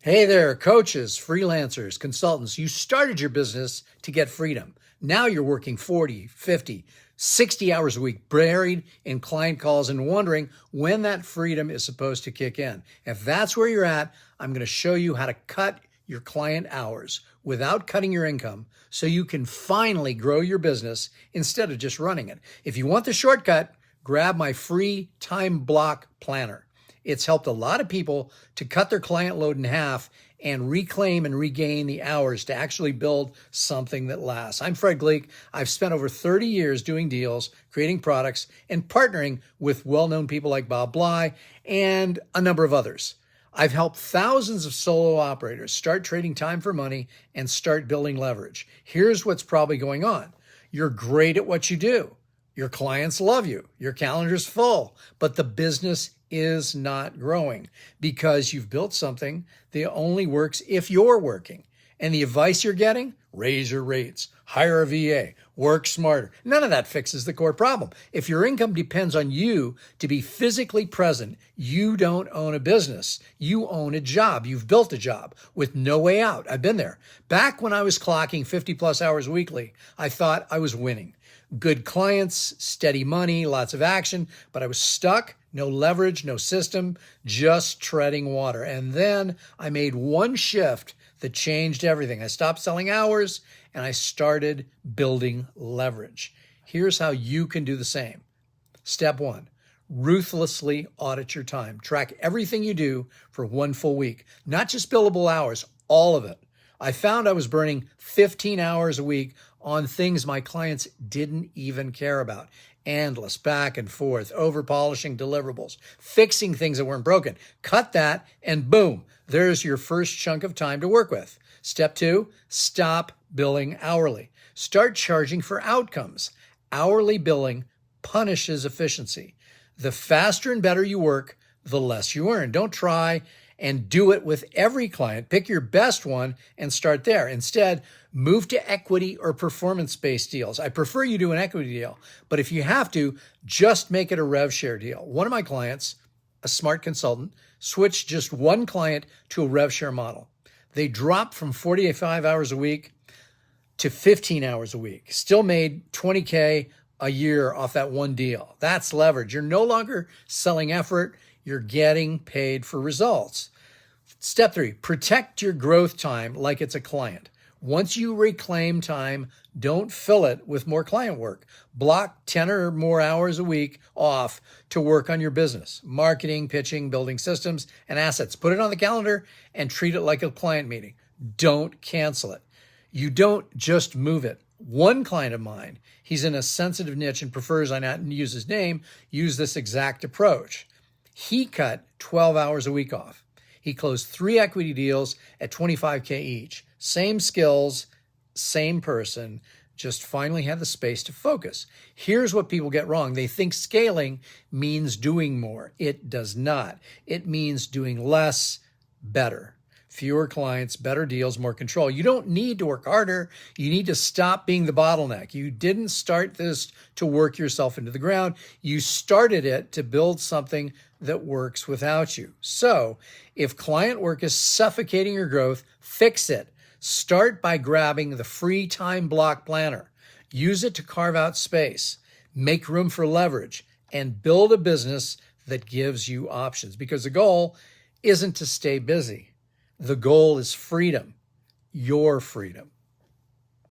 Hey there, coaches, freelancers, consultants. You started your business to get freedom. Now you're working 40, 50, 60 hours a week, buried in client calls and wondering when that freedom is supposed to kick in. If that's where you're at, I'm going to show you how to cut your client hours without cutting your income so you can finally grow your business instead of just running it. If you want the shortcut, grab my free time block planner. It's helped a lot of people to cut their client load in half and reclaim and regain the hours to actually build something that lasts. I'm Fred Gleeck. I've spent over 30 years doing deals, creating products, and partnering with well-known people like Bob Bly and a number of others. I've helped thousands of solo operators start trading time for money and start building leverage. Here's what's probably going on. You're great at what you do. Your clients love you. Your calendar's full, but the business is not growing because you've built something that only works if you're working. And the advice you're getting, raise your rates, hire a VA, work smarter. None of that fixes the core problem. If your income depends on you to be physically present, you don't own a business. You own a job. You've built a job with no way out. I've been there. Back when I was clocking 50 plus hours weekly, I thought I was winning. Good clients, steady money, lots of action, but I was stuck, no leverage, no system, just treading water. And then I made one shift that changed everything. I stopped selling hours and I started building leverage. Here's how you can do the same. Step one, ruthlessly audit your time. Track everything you do for one full week, not just billable hours, all of it. I found I was burning 15 hours a week on things my clients didn't even care about. Endless back and forth, over polishing deliverables, fixing things that weren't broken. Cut that and boom, there's your first chunk of time to work with. Step two, stop billing hourly. Start charging for outcomes. Hourly billing punishes efficiency. The faster and better you work, the less you earn. Don't try and do it with every client. Pick your best one and start there. Instead, move to equity or performance-based deals. I prefer you do an equity deal, but if you have to, just make it a rev share deal. One of my clients, a smart consultant, switched just one client to a rev share model. They dropped from 45 hours a week to 15 hours a week, still made 20K a year off that one deal. That's leverage. You're no longer selling effort. You're getting paid for results. Step three, protect your growth time like it's a client. Once you reclaim time, don't fill it with more client work. Block 10 or more hours a week off to work on your business, marketing, pitching, building systems, and assets. Put it on the calendar and treat it like a client meeting. Don't cancel it. You don't just move it. One client of mine, he's in a sensitive niche and prefers I not use his name, use this exact approach. He cut 12 hours a week off. He closed 3 equity deals at 25K each. Same skills, same person, just finally had the space to focus. Here's what people get wrong. They think scaling means doing more. It does not. It means doing less, better. Fewer clients, better deals, more control. You don't need to work harder. You need to stop being the bottleneck. You didn't start this to work yourself into the ground. You started it to build something that works without you. So if client work is suffocating your growth, fix it. Start by grabbing the free time block planner. Use it to carve out space, make room for leverage, and build a business that gives you options. Because the goal isn't to stay busy. The goal is freedom, your freedom.